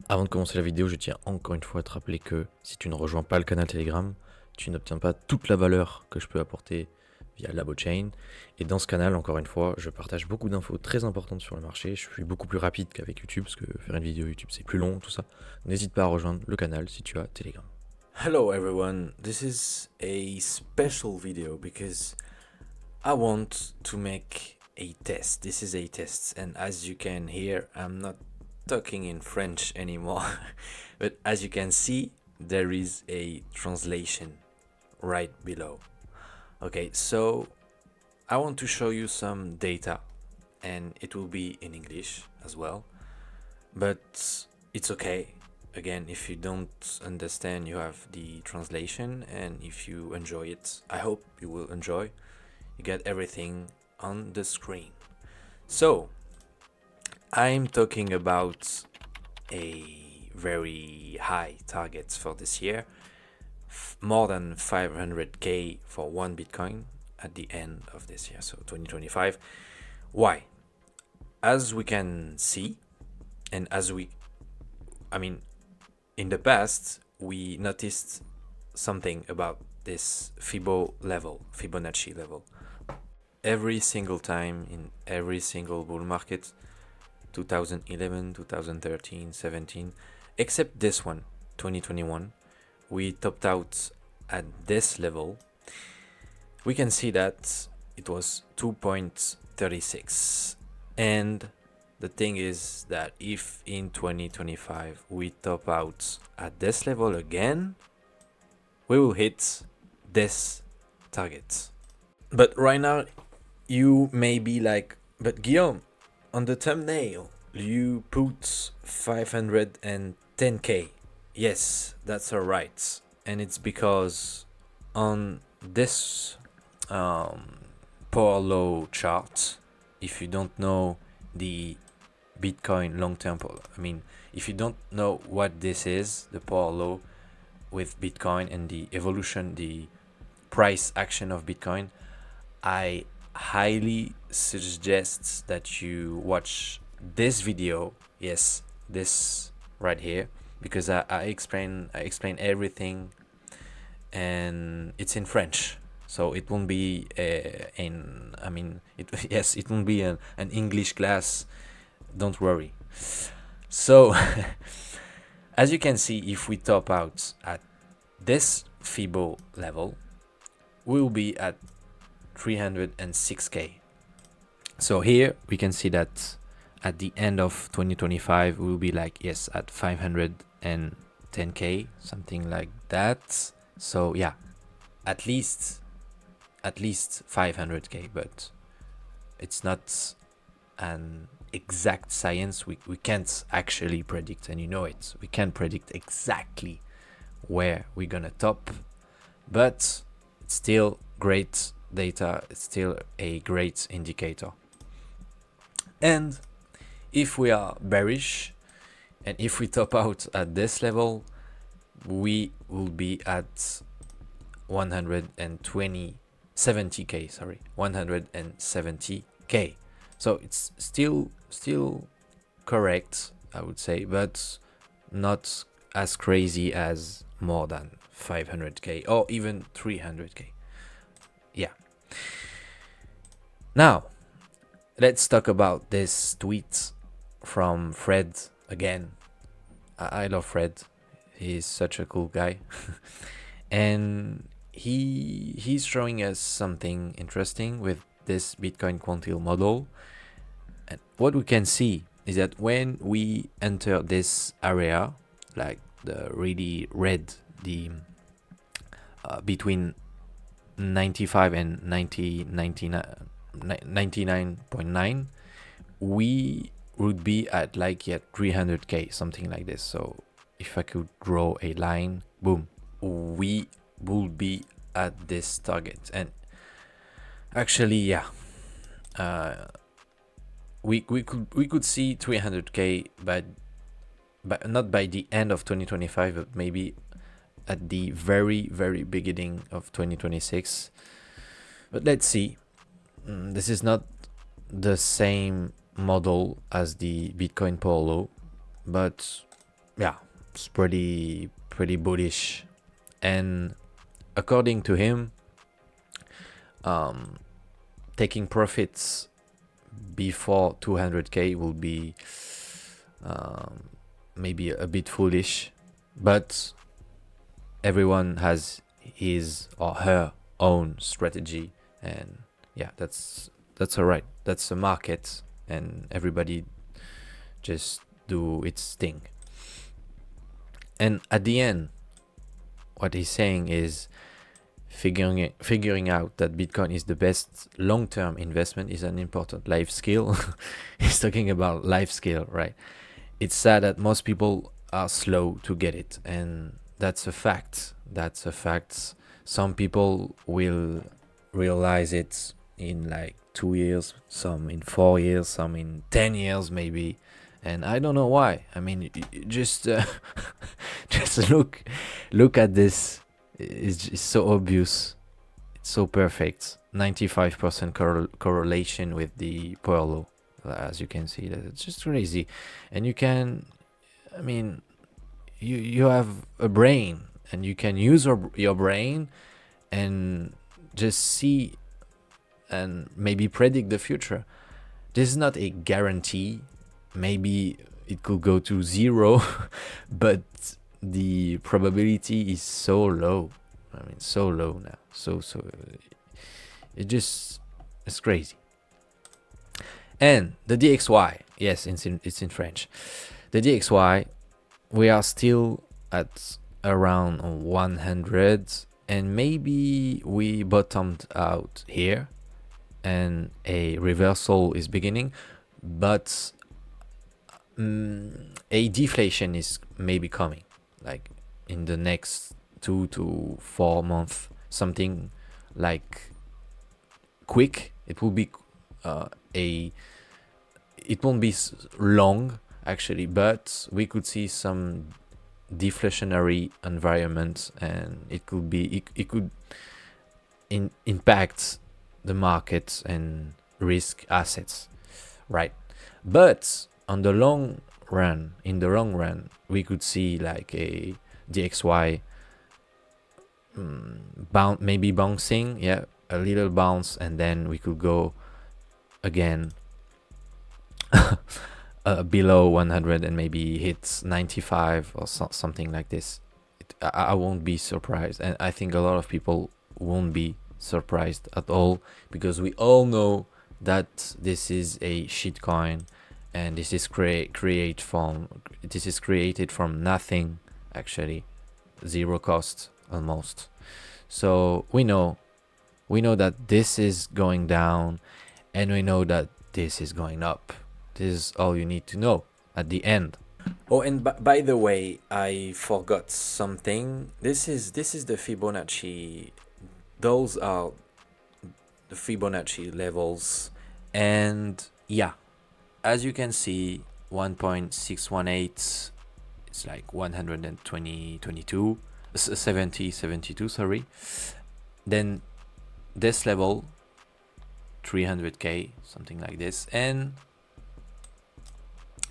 Avant de commencer la vidéo, je tiens encore une fois à te rappeler que si tu ne rejoins pas le canal Telegram, tu n'obtiens pas toute la valeur que je peux apporter via la chaîne. Et dans ce canal, encore une fois, je partage beaucoup d'infos très importantes sur le marché. Je suis beaucoup plus rapide qu'avec YouTube, parce que faire une vidéo YouTube c'est plus long, tout ça. N'hésite pas à rejoindre le canal si tu as Telegram. Hello everyone, this is a special video because I want to make a test. This is a test, and as you can hear, I'm not talking in French anymore, but as you can see, there is a translation right below. Okay, so I want to show you some data, and it will be in English as well, but it's okay. Again, if you don't understand, you have the translation, and if you enjoy it, I hope you will enjoy. You get everything on the screen. So, I'm talking about a very high target for this year, more than 500k for one Bitcoin at the end of this year, so 2025. Why? As we can see, and in the past, we noticed something about this Fibonacci level. Every single time in every single bull market, 2011, 2013, 17, except this one, 2021, we topped out at this level. We can see that it was 2.36, and the thing is that if in 2025 we top out at this level again, we will hit this target. But right now, you may be like, but Guillaume, on the thumbnail, you put 510k. Yes, that's alright. And it's because on this power low chart, if you don't know the Bitcoin long-term, if you don't know what this is, the power law with Bitcoin and the evolution, the price action of Bitcoin, I highly suggest that you watch this video. Yes, this right here, because I explain everything, and it's in French, so it won't be it won't be an English class. Don't worry. So, as you can see, if we top out at this Fibo level, we'll be at 306k. So here we can see that at the end of 2025, we'll be like, yes, at 510k, something like that. So yeah, at least 500k, but it's not an exact science. We can't actually predict, and you know it. We can't predict exactly where we're gonna top, but it's still great data. It's still a great indicator. And if we are bearish, and if we top out at this level, we will be at 170k. So it's still correct, I would say, but not as crazy as more than 500k or even 300k. Yeah. Now, let's talk about this tweet from Fred again. I love Fred. He's such a cool guy. And he's showing us something interesting with this Bitcoin quantile model. And what we can see is that when we enter this area, like the really red, the between 95 and 99.9, we would be at like 300k, something like this. So if I could draw a line, boom, we will be at this target. And actually, we could see 300k, but not by the end of 2025, but maybe at the very beginning of 2026. But let's see. This is not the same model as the Bitcoin Polo, but yeah, it's pretty bullish. And according to him, taking profits before 200k will be maybe a bit foolish, but everyone has his or her own strategy, and yeah, that's all right. That's the market, and everybody just do its thing. And at the end, what he's saying is figuring out that Bitcoin is the best long-term investment is an important life skill. He's talking about life skill, right? It's sad that most people are slow to get it, and that's a fact. That's a fact. Some people will realize it in like 2 years, some in 4 years, some in 10 years maybe. And I don't know why. I mean, just just look at this. It's so obvious. It's so perfect. 95% correlation with the Power law, as you can see. That it's just crazy. And you can, I mean, you have a brain, and you can use your brain and just see and maybe predict the future. This is not a guarantee. Maybe it could go to 0, but the probability is so low. I mean, so low now. So it's crazy. And the DXY, yes, it's in French. The DXY, we are still at around 100, and maybe we bottomed out here, and a reversal is beginning, but a deflation is maybe coming, like in the next 2 to 4 months, something like quick. It will be it won't be long actually, but we could see some deflationary environment, and it could impact the market and risk assets, right? But in the long run, we could see like a DXY maybe bouncing, yeah, a little bounce, and then we could go again below 100 and maybe hit 95 or something like this. I won't be surprised, and I think a lot of people won't be surprised at all, because we all know that this is a shitcoin, and this is created from nothing, actually, zero cost almost. So we know that this is going down, and we know that this is going up. This is all you need to know at the end. Oh, and by the way, I forgot something. This is the Fibonacci. Those are the Fibonacci levels, and yeah, as you can see, 1.618, it's like 72, sorry. Then this level, 300k, something like this, and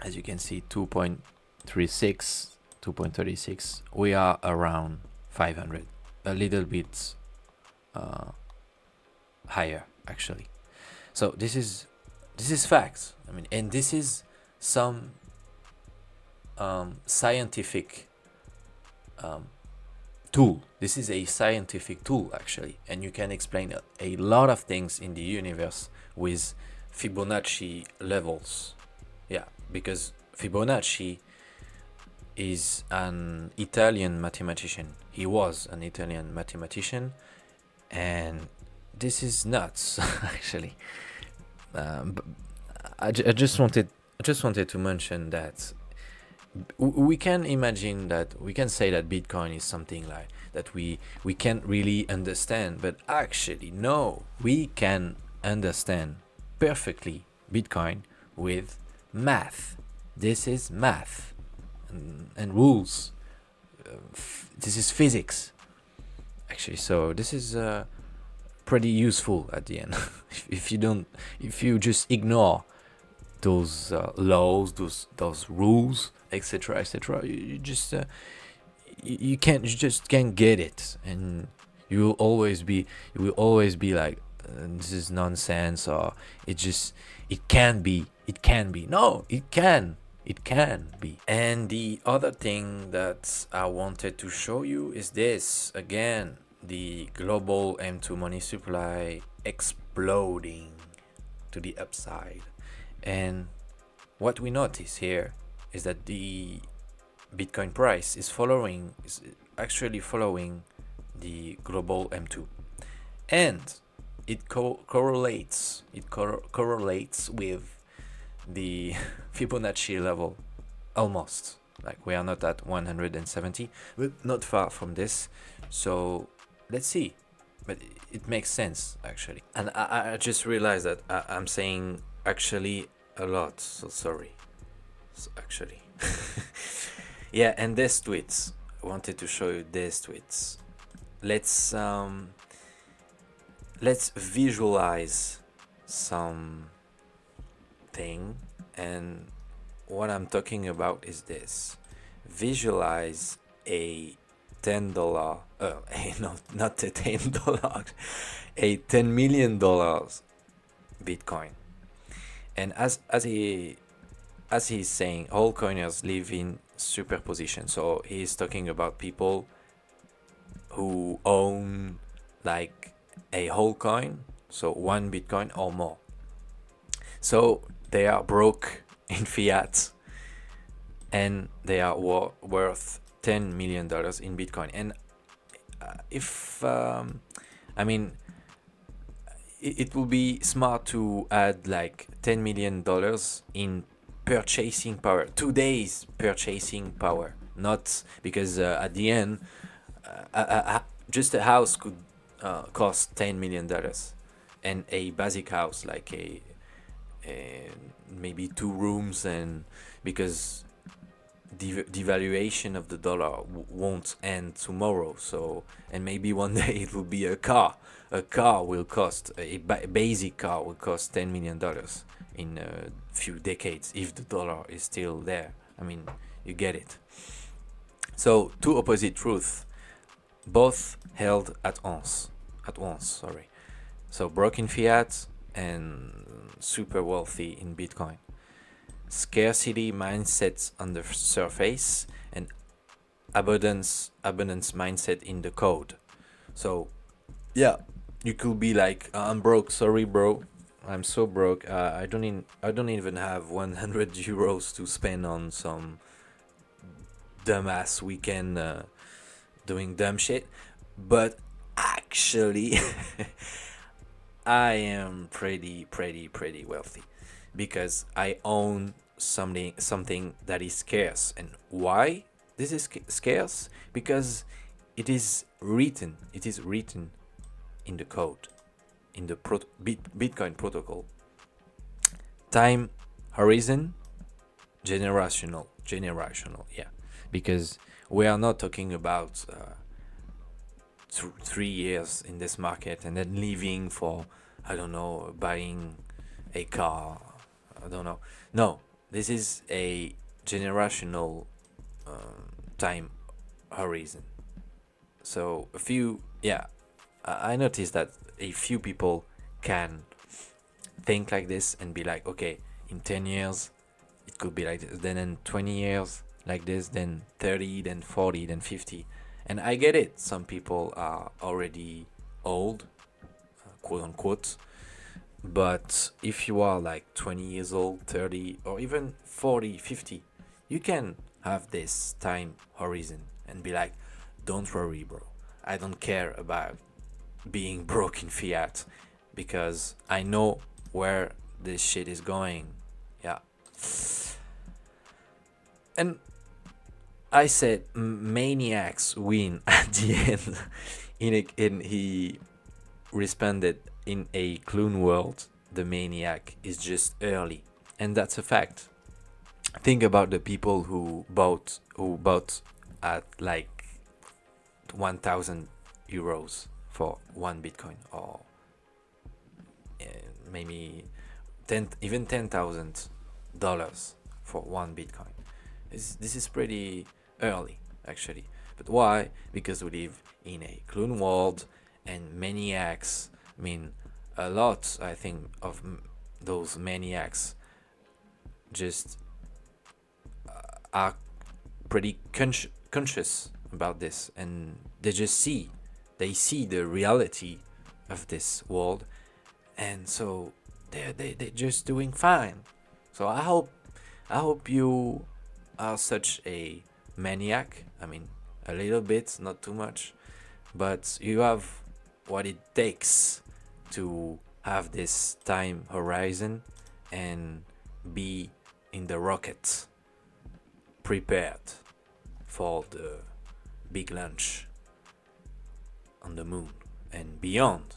as you can see, 2.36, we are around 500, a little bit higher actually. So this is facts. I mean, and this is some scientific tool. This is a scientific tool actually, and you can explain a lot of things in the universe with Fibonacci levels. Yeah, because Fibonacci is an Italian mathematician. He was an Italian mathematician, and this is nuts actually. But I just wanted to mention that we can imagine that, we can say that Bitcoin is something like that we can't really understand, but actually no, we can understand perfectly Bitcoin with math. This is math and rules. This is physics actually. So this is pretty useful at the end. If you just ignore those laws, those rules, etc., etc. You just can't get it, and you will always be like, this is nonsense, or it can be. No, it can be. And the other thing that I wanted to show you is this again: the global M2 money supply exploding to the upside. And what we notice here is that the Bitcoin price is actually following the global M2, and it correlates with the Fibonacci level, almost. Like, we are not at 170, but not far from this. So let's see. But it makes sense, actually. And I just realized that I'm saying actually a lot, so sorry. So actually. Yeah, and these tweets. I wanted to show you these tweets. Let's visualize something, and what I'm talking about is this. Visualize a $10 no, not a $10, a $10 million Bitcoin. And as he's saying, all coiners live in superposition. So he's talking about people who own like a whole coin, so one Bitcoin or more. So they are broke in fiat, and they are worth $10 million in Bitcoin. And it will be smart to add like $10 million in purchasing power, today's purchasing power. Not because at the end, just a house could cost $10 million, and a basic house, like a maybe 2 rooms, and because the devaluation of the dollar won't end tomorrow. So, and maybe one day it will be a car will cost, a basic car will cost $10 million in a few decades, if the dollar is still there. I mean, you get it. So, two opposite truths, both held at once, sorry. So, broken fiat and super wealthy in Bitcoin. Scarcity mindsets on the surface, and abundance mindset in the code. So yeah, you could be like, I'm broke, sorry bro, I'm so broke, I don't even have 100 euros to spend on some dumbass weekend doing dumb shit. But actually I am pretty wealthy, because I own something that is scarce. And why this is scarce? Because it is written in the code, in the Bitcoin protocol. Time horizon, generational, yeah, because we are not talking about 3 years in this market and then leaving for, I don't know, buying a car, I don't know. No, this is a generational time horizon. So I noticed that a few people can think like this and be like, okay, in 10 years it could be like this, then in 20 years like this, then 30, then 40, then 50. And I get it, some people are already old, quote unquote. But if you are like 20 years old, 30, or even 40, 50, you can have this time horizon and be like, don't worry, bro. I don't care about being broke in fiat, because I know where this shit is going. Yeah. And I said maniacs win at the end. He responded, in a clone world, the maniac is just early. And that's a fact. Think about the people who bought at like 1,000 euros for one Bitcoin, or maybe 10,000 dollars for one Bitcoin. This is pretty early, actually. But why? Because we live in a clone world, and maniacs, I mean, a lot, I think, of those maniacs just are pretty conscious about this, and they see the reality of this world, and so they're just doing fine. So I hope you are such a maniac. I mean, a little bit, not too much, but you have what it takes to have this time horizon and be in the rocket, prepared for the big launch on the moon and beyond,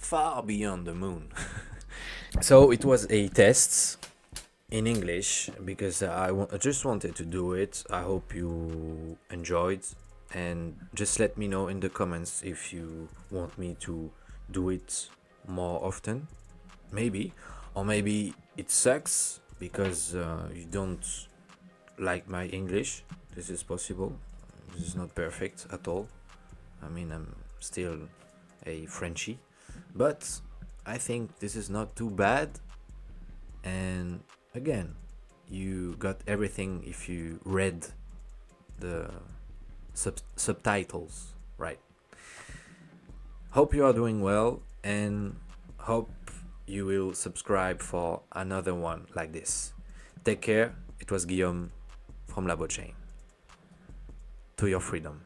far beyond the moon. So it was a test in English because I just wanted to do it. I hope you enjoyed, and just let me know in the comments if you want me to do it more often, maybe, or maybe it sucks because you don't like my English. This is possible. This is not perfect at all. I mean, I'm still a Frenchie, but I think this is not too bad. And again, you got everything if you read the subtitles, right? Hope you are doing well, and hope you will subscribe for another one like this. Take care. It was Guillaume from Chain. To your freedom.